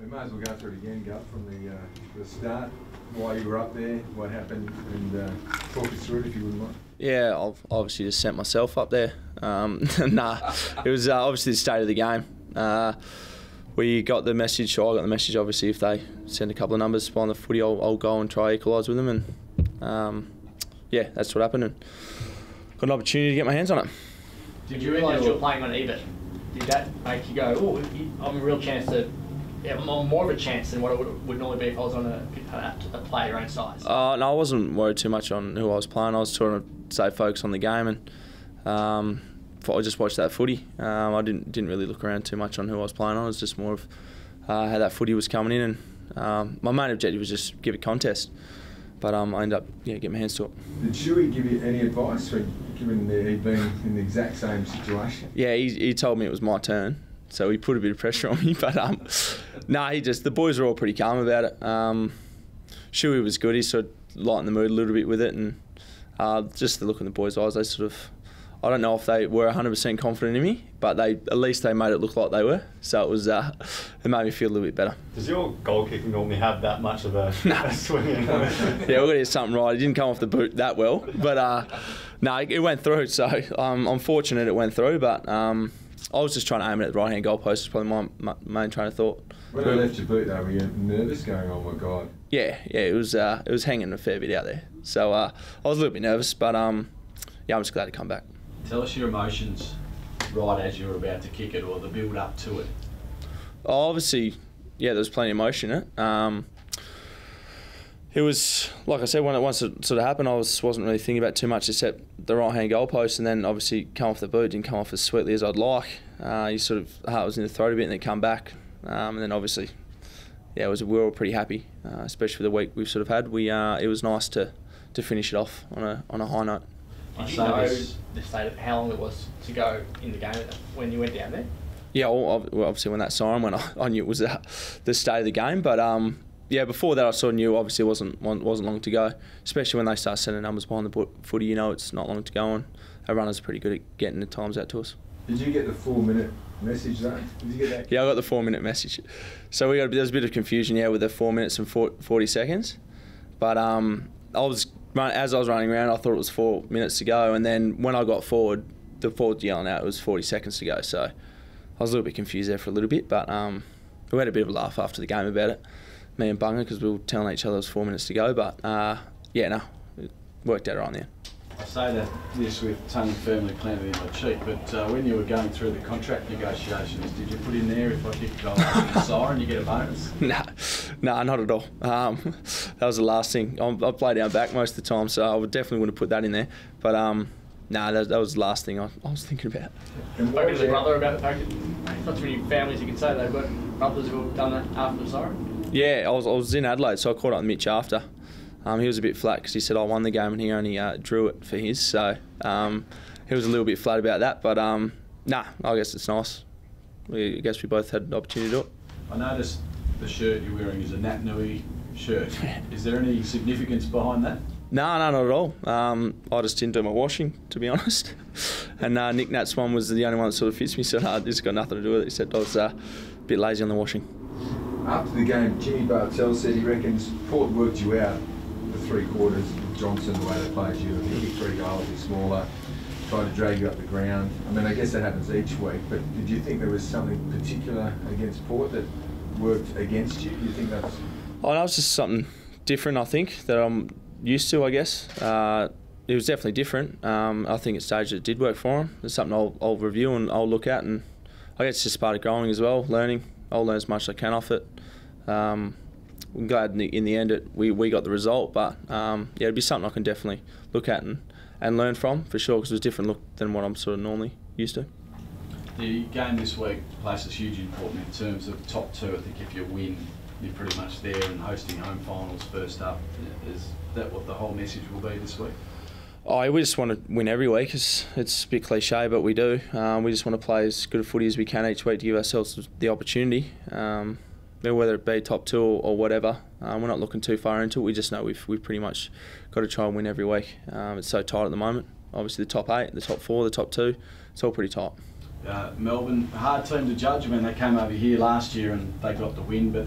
We may as well go through it again, Gov, from the start, why you were up there, what happened, and talk us through it if you wouldn't mind. Yeah, I've obviously just sent myself up there. Nah, it was obviously the state of the game. We got the message, or I got the message obviously if they send a couple of numbers behind the footy, I'll go and try equalise with them, and yeah, that's what happened, and got an opportunity to get my hands on it. Did you realise you were playing on even? Did that make you go, oh, I'm a real chance to, yeah, more of a chance than what it would normally be if I was on a player your own size? No, I wasn't worried too much on who I was playing. I was trying to stay focused on the game, and I just watched that footy. I didn't really look around too much on who I was playing on. It was just more of how that footy was coming in, and my main objective was just give it contest. But I ended up getting my hands to it. Did Shuey give you any advice, given that he'd been in the exact same situation? Yeah, he told me it was my turn, so he put a bit of pressure on me. But no, the boys were all pretty calm about it. Shuey was good. He sort of lightened the mood a little bit with it, and just the look in the boys' eyes, they sort of, I don't know if they were 100% confident in me, but at least they made it look like they were. So it was, it made me feel a little bit better. Does your goal kicking normally have that much of a swing in? Yeah, we've got to get something right. It didn't come off the boot that well, but no, it went through. So I'm fortunate it went through, but I was just trying to aim it at the right-hand goalpost. It's probably my main train of thought. When I left your boot though, were you nervous going, oh my God? Yeah, it was hanging a fair bit out there. So I was a little bit nervous, but yeah, I'm just glad to come back. Tell us your emotions right as you were about to kick it, or the build up to it. Obviously, yeah, there was plenty of emotion in it. It was, like I said, once it sort of happened, I wasn't really thinking about too much except the right-hand goalpost, and then obviously come off the boot, didn't come off as sweetly as I'd like. You sort of, heart was in the throat a bit, and then come back, and then obviously, yeah, we were all pretty happy, especially for the week we've sort of had. It was nice to finish it off on a high note. Did you know the state of how long it was to go in the game when you went down there? Yeah, well, obviously when that siren went, I knew it was the state of the game. But yeah, before that I sort of knew obviously it wasn't long to go. Especially when they start sending numbers behind the footy, you know it's not long to go, and our runners are pretty good at getting the times out to us. Did you get the 4-minute message though? Did you get that? Yeah, I got the 4-minute message. So there was a bit of confusion, yeah, with the 4 minutes and 40 seconds. But as I was running around, I thought it was 4 minutes to go, and then when I got forward, the forward yelling out it was 40 seconds to go. So I was a little bit confused there for a little bit, but we had a bit of a laugh after the game about it, me and Bunga, because we were telling each other it was 4 minutes to go. But yeah, no, it worked out right in the end. I say this with tongue firmly planted in my cheek, but when you were going through the contract negotiations, did you put in there, if I kick a goal after the siren, you get a bonus? No, not at all. That was the last thing. I play down back most of the time, so I would definitely wouldn't have put that in there. But no, that was the last thing I was thinking about. Spoken to the brother about the fact that not too many families you can say they've got brothers who have done that after the siren? Yeah, I was in Adelaide, so I caught up with Mitch after. He was a bit flat because he said I won the game and he only drew it for his, so he was a little bit flat about that. But nah, I guess it's nice. I guess we both had the opportunity to do it. I noticed the shirt you're wearing is a Nat Nui shirt. Is there any significance behind that? No, not at all. I just didn't do my washing, to be honest. And Nick Nat's one was the only one that sort of fits me, so it's got nothing to do with it, except I was a bit lazy on the washing. After the game, Jimmy Bartell said he reckons Port worked you out for 3 quarters. Johnson, the way they played you, he kicked 3 goals, he's smaller, tried to drag you up the ground. I mean, I guess that happens each week, but did you think there was something particular against Port that worked against you? Do you think that's... Oh, that was just something different, I think, that I'm used to, I guess. It was definitely different. I think at stages it did work for him. It's something I'll review and I'll look at, and I guess it's just part of growing as well, learning. I'll learn as much as I can off it. I'm glad in the end we got the result, but yeah, it'd be something I can definitely look at and learn from, for sure, because it was a different look than what I'm sort of normally used to. The game this week places huge importance in terms of top 2. I think if you win, you're pretty much there, and hosting home finals first up. Is that what the whole message will be this week? Oh, we just want to win every week. It's a bit cliche, but we do. We just want to play as good a footy as we can each week to give ourselves the opportunity. Whether it be top 2 or whatever, we're not looking too far into it. We just know we've pretty much got to try and win every week. It's so tight at the moment. Obviously the top 8, the top 4, the top 2, it's all pretty tight. Melbourne, a hard team to judge. I mean, they came over here last year and they got the win, but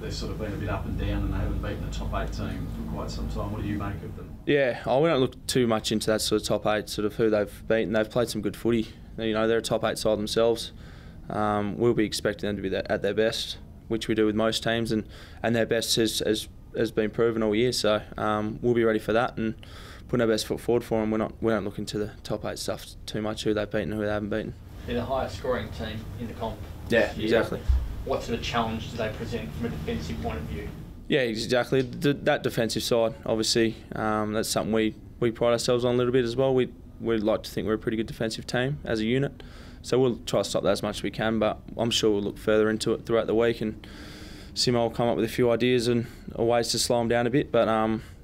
they've sort of been a bit up and down and they haven't beaten a top 8 team for quite some time. What do you make of them? Yeah, we don't look too much into that sort of top 8, sort of who they've beaten. They've played some good footy. You know, they're a top 8 side themselves. We'll be expecting them to be at their best, which we do with most teams, and their best has been proven all year. So we'll be ready for that and putting our best foot forward for them. We don't look into the top 8 stuff too much, who they've beaten and who they haven't beaten. They're the highest scoring team in the comp. Yeah, exactly. What sort of challenge do they present from a defensive point of view? Yeah, exactly. That defensive side, obviously, that's something we pride ourselves on a little bit as well. We like to think we're a pretty good defensive team as a unit, so we'll try to stop that as much as we can. But I'm sure we'll look further into it throughout the week, and Simo will come up with a few ideas and ways to slow them down a bit. But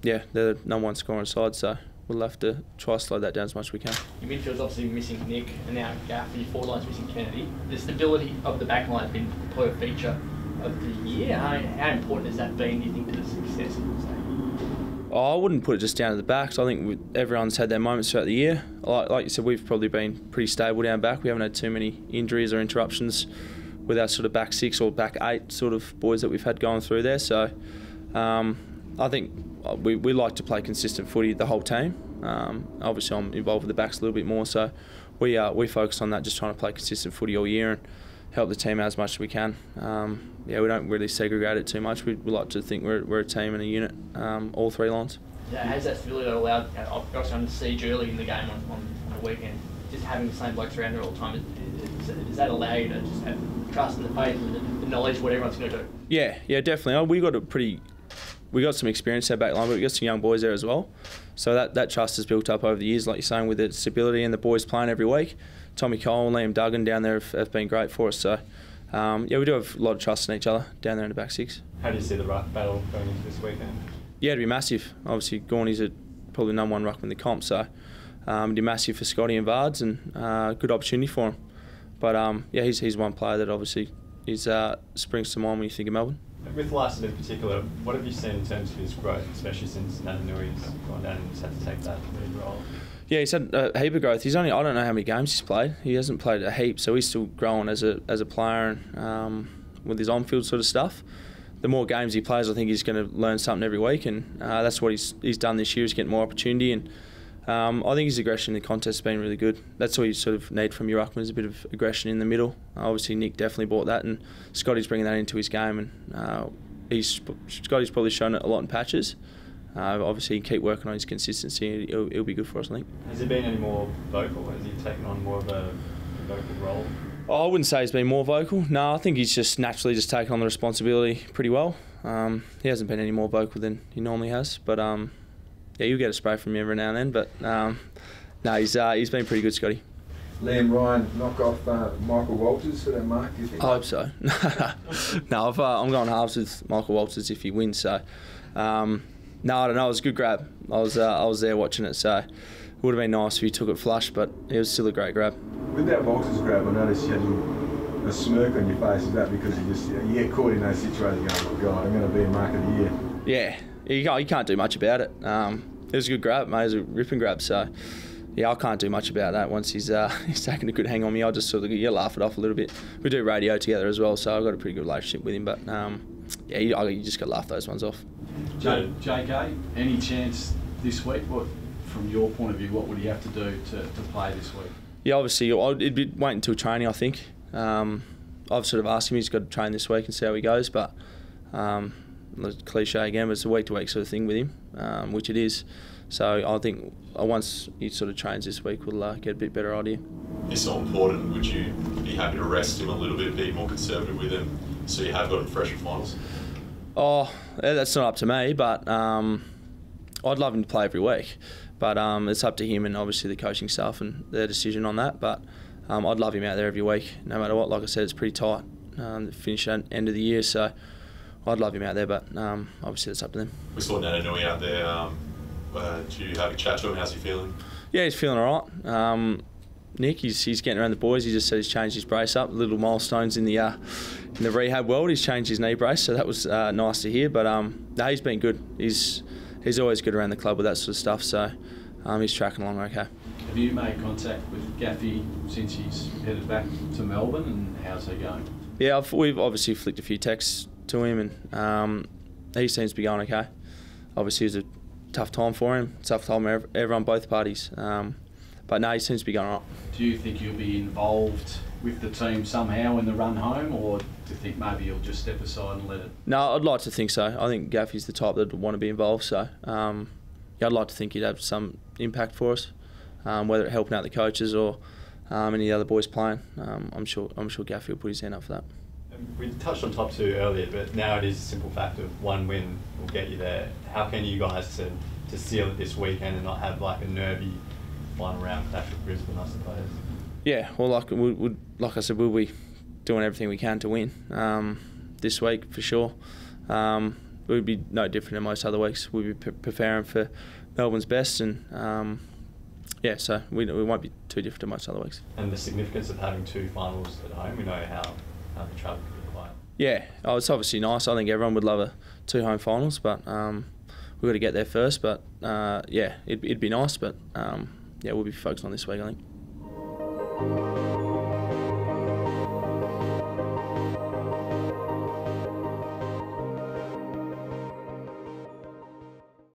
yeah, they're the number 1 scoring side, so we'll have to try to slow that down as much as we can. Your midfield's obviously missing Nick, and now Gaff, and your forward line's missing Kennedy. The stability of the back line has been a feature of the year. How important has that been, do you think, to the success of the team? I wouldn't put it just down to the backs. I think everyone's had their moments throughout the year. Like you said, we've probably been pretty stable down back. We haven't had too many injuries or interruptions with our sort of back 6 or back 8 sort of boys that we've had going through there. So I think we like to play consistent footy, the whole team. Obviously I'm involved with the backs a little bit more, so we focus on that, just trying to play consistent footy all year and help the team out as much as we can. Yeah, we don't really segregate it too much. We like to think we're a team and a unit, all 3 lines. Yeah, has that stability allowed, obviously under siege early in the game on the weekend, just having the same blokes around there all the time, does that allow you to just have trust and the faith and the knowledge of what everyone's going to do? Yeah, definitely. We got some experience there back line, but we got some young boys there as well. So that trust has built up over the years, like you're saying, with the stability and the boys playing every week. Tommy Cole and Liam Duggan down there have been great for us. So yeah, we do have a lot of trust in each other down there in the back 6. How do you see the ruck battle going into this weekend? Yeah, it'd be massive. Obviously, Gorney's probably number 1 ruckman in the comp, so it'd be massive for Scotty and Vards, and good opportunity for him. But yeah, he's one player that obviously springs to mind when you think of Melbourne. With Larson in particular, what have you seen in terms of his growth, especially since Nananui's gone down and he's had to take that lead role? Yeah, he's had a heap of growth. I don't know how many games he's played. He hasn't played a heap, so he's still growing as a player and with his on-field sort of stuff. The more games he plays, I think he's going to learn something every week, and that's what he's done this year. He's getting more opportunity, and I think his aggression in the contest has been really good. That's all you sort of need from your ruckman, is a bit of aggression in the middle. Obviously, Nick definitely brought that, and Scotty's bringing that into his game, and Scotty's probably shown it a lot in patches. Obviously, he can keep working on his consistency. It'll be good for us, I think. Has he been any more vocal? Has he taken on more of a vocal role? I wouldn't say he's been more vocal. No, I think he's just naturally just taken on the responsibility pretty well. He hasn't been any more vocal than he normally has, but yeah, you'll get a spray from him every now and then. But no, he's been pretty good, Scotty. Liam Ryan knock off Michael Walters for that mark, do you think? I hope so. No, I'm going halves with Michael Walters if he wins. So no, I don't know. It was a good grab. I was there watching it, so it would have been nice if he took it flush, but it was still a great grab. With that Walters grab, I noticed you had a smirk on your face. Is that because you get caught in those situations going, oh God, I'm going to be a mark of the year? Yeah, you can't do much about it. It was a good grab, mate. It was a ripping grab, so yeah, I can't do much about that. Once he's taken a good hang on me, I just sort of laugh it off a little bit. We do radio together as well, so I've got a pretty good relationship with him, but yeah, you just got to laugh those ones off. JK, any chance this week? What, from your point of view, what would he have to do to play this week? Yeah, obviously, it'd be wait until training, I think. I've sort of asked him, he's got to train this week and see how he goes, but cliche again, but it's a week-to-week sort of thing with him, which it is. So I think once he sort of trains this week, we'll get a bit better idea. It's not important. Would you be happy to rest him a little bit, be more conservative with him, so you have got him fresh for finals? Oh, that's not up to me, but I'd love him to play every week. But it's up to him and obviously the coaching staff and their decision on that. But I'd love him out there every week, no matter what. Like I said, it's pretty tight. The finish at end of the year, so I'd love him out there. But obviously, it's up to them. We saw Nanainui out there. Did you have a chat to him? How's he feeling? Yeah, he's feeling all right. Nick, he's getting around the boys. He just said he's changed his brace up. Little milestones in the rehab world. He's changed his knee brace, so that was nice to hear. But no, he's been good. He's always good around the club with that sort of stuff. So he's tracking along okay. Have you made contact with Gaffy since he's headed back to Melbourne, and how's he going? Yeah, we've obviously flicked a few texts to him, and he seems to be going okay. Obviously, it was a tough time for him, tough time for everyone, both parties. But no, he seems to be going all right. Do you think you'll be involved with the team somehow in the run home, or do you think maybe you'll just step aside and let it? No, I'd like to think so. I think Gaffy's the type that would want to be involved, so yeah, I'd like to think he'd have some impact for us, whether it helping out the coaches or any of the other boys playing. I'm sure Gaffy will put his hand up for that. We touched on top two earlier, but now it is a simple fact of one win will get you there. How can you guys to seal it this weekend and not have like a nervy final round clash with Brisbane, I suppose? Yeah, well, like I said, we'll be doing everything we can to win this week for sure. We'd be no different than most other weeks. We'll be preparing for Melbourne's best, and yeah, so we won't be too different to most other weeks. And the significance of having two finals at home, we know how the travel can be quite. Yeah, it's obviously nice. I think everyone would love two home finals, but we've got to get there first. But yeah, it'd be nice, but yeah, we'll be focused on this week, I think.